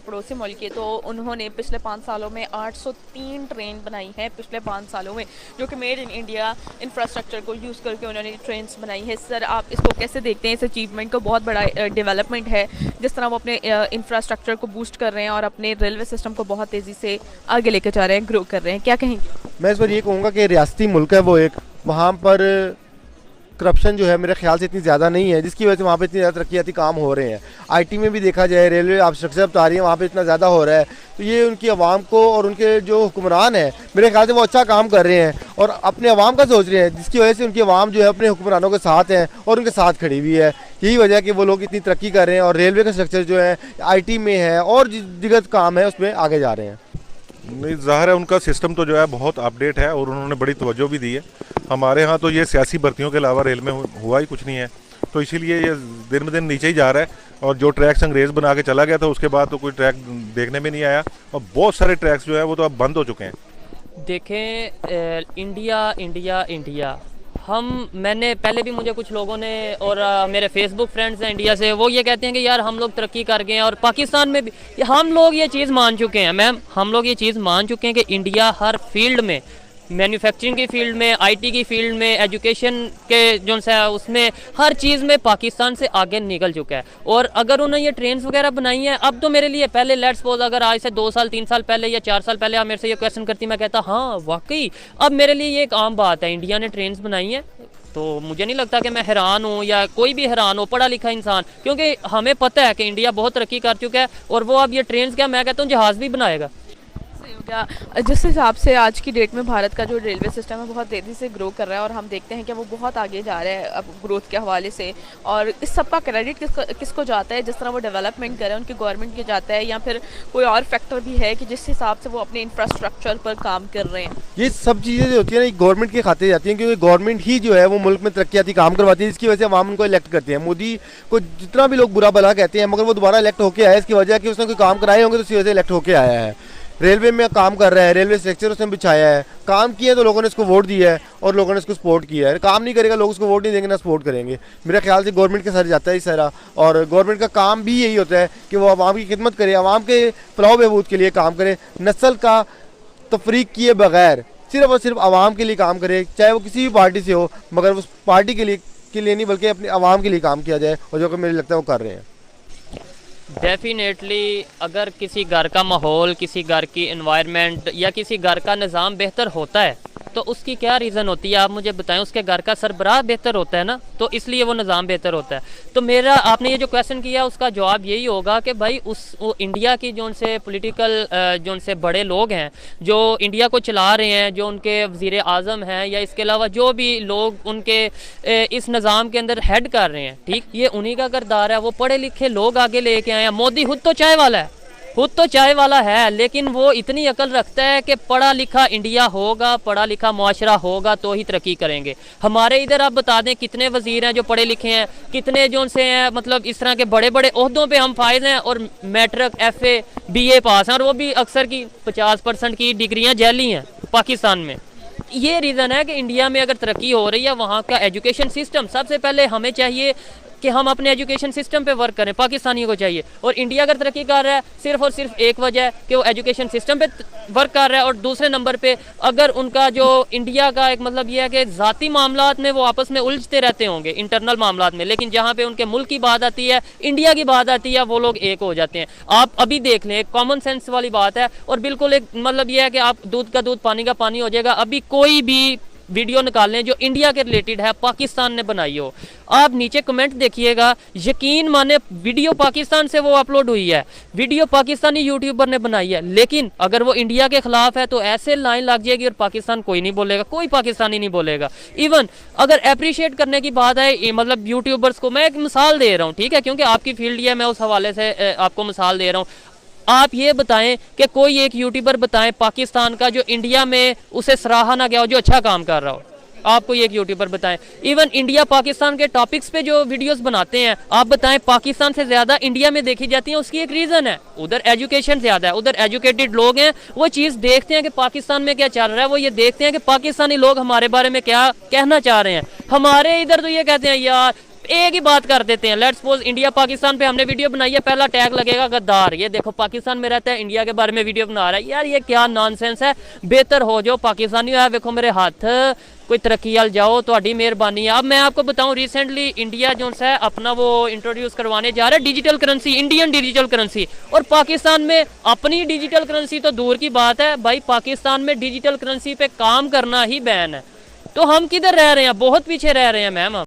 पड़ोसी मुल्क की, तो उन्होंने पिछले 5 सालों में 803 ट्रेन बनाई हैं पिछले 5 सालों में, जो कि मेड इन इंडिया इंफ्रास्ट्रक्चर को यूज़ करके उन्होंने ट्रेन्स बनाई है। सर, आप इसको कैसे देखते हैं? इस अचीवमेंट को बहुत बड़ा डेवलपमेंट है, जिस तरह वो अपने इंफ्रास्ट्रक्चर को बूस्ट कर रहे हैं और अपने रेलवे सिस्टम को बहुत तेज़ी से आगे लेकर जा रहे हैं, ग्रो कर रहे हैं। क्या कहेंगे? मैं इस पर ये कहूँगा कि रियासती मुल्क है वो एक, वहाँ पर करप्शन जो है मेरे ख्याल से इतनी ज़्यादा नहीं है, जिसकी वजह से वहाँ पे इतनी ज़्यादा तरक्याती काम हो रहे हैं। आईटी में भी देखा जाए, रेलवे आप स्ट्रक्चर बता रही है, वहाँ पे इतना ज़्यादा हो रहा है, तो ये उनकी आवाम को और उनके जो हुक्मरान हैं मेरे ख्याल से वो अच्छा काम कर रहे हैं और अपने आवाम का सोच रहे हैं, जिसकी वजह से उनकी आवाम जो है अपने हुक्मरानों के साथ हैं और उनके साथ खड़ी हुई है। यही वजह है कि वो लोग इतनी तरक्की कर रहे हैं और रेलवे का स्ट्रक्चर जो है आई में है और दिग्गज काम है उसमें आगे जा रहे हैं। नहीं, ज़ाहिर है उनका सिस्टम तो जो है बहुत अपडेट है और उन्होंने बड़ी तवज्जो भी दी है। हमारे यहाँ तो ये सियासी भर्तियों के अलावा रेल में हुआ ही कुछ नहीं है, तो इसीलिए ये दिन ब दिन नीचे ही जा रहा है। और जो ट्रैक्स अंग्रेज़ बना के चला गया था उसके बाद तो कोई ट्रैक देखने में नहीं आया और बहुत सारे ट्रैक्स जो है वो तो अब बंद हो चुके हैं। देखें, इंडिया इंडिया इंडिया, मैंने पहले भी, मुझे कुछ लोगों ने और मेरे फेसबुक फ्रेंड्स हैं इंडिया से, वो ये कहते हैं कि यार हम लोग तरक्की कर गए हैं। और पाकिस्तान में भी हम लोग ये चीज़ मान चुके हैं मैम, हम लोग ये चीज़ मान चुके हैं कि इंडिया हर फील्ड में, मैन्युफैक्चरिंग की फील्ड में, आईटी की फील्ड में, एजुकेशन के जो है उसमें, हर चीज़ में पाकिस्तान से आगे निकल चुका है। और अगर उन्होंने ये ट्रेन्स वगैरह बनाई हैं, अब तो मेरे लिए, पहले लेट्स सपोज अगर आज से 2 साल 3 साल पहले या 4 साल पहले आप मेरे से ये क्वेश्चन करती, मैं कहता हाँ वाकई, अब मेरे लिए ये एक आम बात है, इंडिया ने ट्रेन्स बनाई हैं। तो मुझे नहीं लगता कि मैं हैरान हूँ या कोई भी हैरान हो, पढ़ा लिखा इंसान, क्योंकि हमें पता है कि इंडिया बहुत तरक्की कर चुका है और वो अब ये ट्रेन्स क्या, मैं कहता हूँ जहाज़ भी बनाएगा। क्या जिस हिसाब से आज की डेट में भारत का जो रेलवे सिस्टम है बहुत तेज़ी से ग्रो कर रहा है और हम देखते हैं कि वो बहुत आगे जा रहा है अब ग्रोथ के हवाले से, और इस सब का क्रेडिट किसको जाता है? जिस तरह वो डेवलपमेंट कर रहे हैं उनकी गवर्नमेंट के जाता है, या फिर कोई और फैक्टर भी है कि जिस हिसाब से वो अपने इंफ्रास्ट्रक्चर पर काम कर रहे हैं? ये सब चीज़ें जो होती है ना गवर्नमेंट के खाते जाती हैं, क्योंकि गवर्नमेंट ही जो है वो मुल्क में तरक्याती काम करवाती है, जिसकी वजह से अवाम उनको इलेक्ट करते हैं। मोदी को जितना भी लोग बुरा भला कहते हैं, मगर वो दोबारा इलेक्ट होकर आया, इसकी वजह कि उसने कोई काम कराए होंगे तो इसी वजह से इलेक्ट होकर आया है। रेलवे में काम कर रहा है, रेलवे स्ट्रक्चर उसने बिछाया है, काम किया तो लोगों ने इसको वोट दिया है और लोगों ने इसको सपोर्ट किया है। काम नहीं करेगा, लोग उसको वोट नहीं देंगे ना सपोर्ट करेंगे। मेरे ख्याल से गवर्नमेंट के सर जाता है इस सारा, और गवर्नमेंट का काम भी यही होता है कि वो आवाम की खिदमत करे, आवाम के फलाह बहबूद के लिए काम करे, नस्ल का तफरीक किए बगैर सिर्फ और सिर्फ आवाम के लिए काम करे, चाहे वो किसी भी पार्टी से हो, मगर उस पार्टी के लिए नहीं बल्कि अपने आवाम के लिए काम किया जाए, और जो कि मुझे लगता है वो कर रहे हैं। डेफिनेटली अगर किसी घर का माहौल, किसी घर की एनवायरनमेंट या किसी घर का निज़ाम बेहतर होता है तो उसकी क्या रीज़न होती है, आप मुझे बताएं। उसके घर का सरबराह बेहतर होता है ना, तो इसलिए वो निज़ाम बेहतर होता है। तो मेरा, आपने ये जो क्वेश्चन किया उसका जवाब यही होगा कि भाई वो इंडिया की जो उनसे पॉलिटिकल जो उनसे बड़े लोग हैं जो इंडिया को चला रहे हैं, जो उनके वज़ीर आज़म हैं या इसके अलावा जो भी लोग उनके इस निज़ाम के अंदर हेड कर रहे हैं, ठीक, ये उन्हीं का किरदार है। वो पढ़े लिखे लोग आगे लेके आए हैं। मोदी खुद तो चाय वाला है, खुद तो चाय वाला है, लेकिन वो इतनी अकल रखता है कि पढ़ा लिखा इंडिया होगा, पढ़ा लिखा मुआशरा होगा तो ही तरक्की करेंगे। हमारे इधर आप बता दें कितने वजीर हैं जो पढ़े लिखे हैं, कितने जो से हैं, मतलब इस तरह के बड़े बड़े ओहदों पे हम फायज हैं और मैट्रिक FA BA पास हैं, और वो भी अक्सर की 50% की डिग्रियाँ जैली हैं पाकिस्तान में। ये रीज़न है कि इंडिया में अगर तरक्की हो रही है, वहाँ का एजुकेशन सिस्टम, सबसे पहले हमें चाहिए कि हम अपने एजुकेशन सिस्टम पे वर्क करें, पाकिस्तानियों को चाहिए। और इंडिया अगर तरक्की कर रहा है सिर्फ और सिर्फ एक वजह है कि वो एजुकेशन सिस्टम पे वर्क कर रहा है, और दूसरे नंबर पे अगर उनका जो इंडिया का एक मतलब ये है कि ज़ाती मामलात में वो आपस में उलझते रहते होंगे, इंटरनल मामलात में, लेकिन जहाँ पे उनके मुल्क की बात आती है, इंडिया की बात आती है, वो लोग एक हो जाते हैं। आप अभी देख लें, कॉमन सेंस वाली बात है, और बिल्कुल एक मतलब ये है कि आप दूध का दूध पानी का पानी हो जाएगा। अभी कोई भी वीडियो निकाल लें जो इंडिया के रिलेटेड है, पाकिस्तान ने बनाई हो, आप नीचे कमेंट देखिएगा, यकीन माने वीडियो पाकिस्तान से वो अपलोड हुई है, वीडियो पाकिस्तानी यूट्यूबर ने बनाई है, लेकिन अगर वो इंडिया के खिलाफ है तो ऐसे लाइन लग जाएगी और पाकिस्तान कोई नहीं बोलेगा, कोई पाकिस्तानी नहीं बोलेगा। इवन अगर अप्रिशिएट करने की बात है, मतलब यूट्यूबर्स को, मैं एक मिसाल दे रहा हूँ, ठीक है, क्योंकि आपकी फील्ड ही है, मैं उस हवाले से आपको मिसाल दे रहा हूँ। आप ये बताएं कि कोई एक यूट्यूबर बताएं पाकिस्तान का जो इंडिया में उसे सराहा ना गया हो, जो अच्छा काम कर रहा हो, आप कोई एक यूट्यूबर बताएं। इवन इंडिया पाकिस्तान के टॉपिक्स पे जो वीडियोस बनाते हैं, आप बताएं पाकिस्तान से ज़्यादा इंडिया में देखी जाती हैं। उसकी एक रीज़न है, उधर एजुकेशन ज़्यादा है, उधर एजुकेटेड लोग हैं, वो चीज़ देखते हैं कि पाकिस्तान में क्या चल रहा है, वो ये देखते हैं कि पाकिस्तानी लोग हमारे बारे में क्या कहना चाह रहे हैं। हमारे इधर तो ये कहते हैं यार एक ही बात कर देते हैं, लेट्स सपोज इंडिया पाकिस्तान पे हमने वीडियो बनाई है, पहला टैग लगेगा गद्दार, ये देखो पाकिस्तान में रहता है इंडिया के बारे में वीडियो बना रहा है। यार ये क्या नॉनसेंस है, बेहतर हो जाओ पाकिस्तानी है, देखो मेरे हाथ कोई तरक्की वाल जाओ, थोड़ी मेहरबानी है। अब मैं आपको बताऊं रिसेंटली इंडिया जो है अपना वो इंट्रोड्यूस करवाने जा रहा है digital currency, Indian digital currency, और पाकिस्तान में अपनी डिजिटल करेंसी तो दूर की बात है भाई, पाकिस्तान में डिजिटल करेंसी पे काम करना ही बैन है। तो हम किधर रह रहे हैं, बहुत पीछे रह रहे हैं मैम।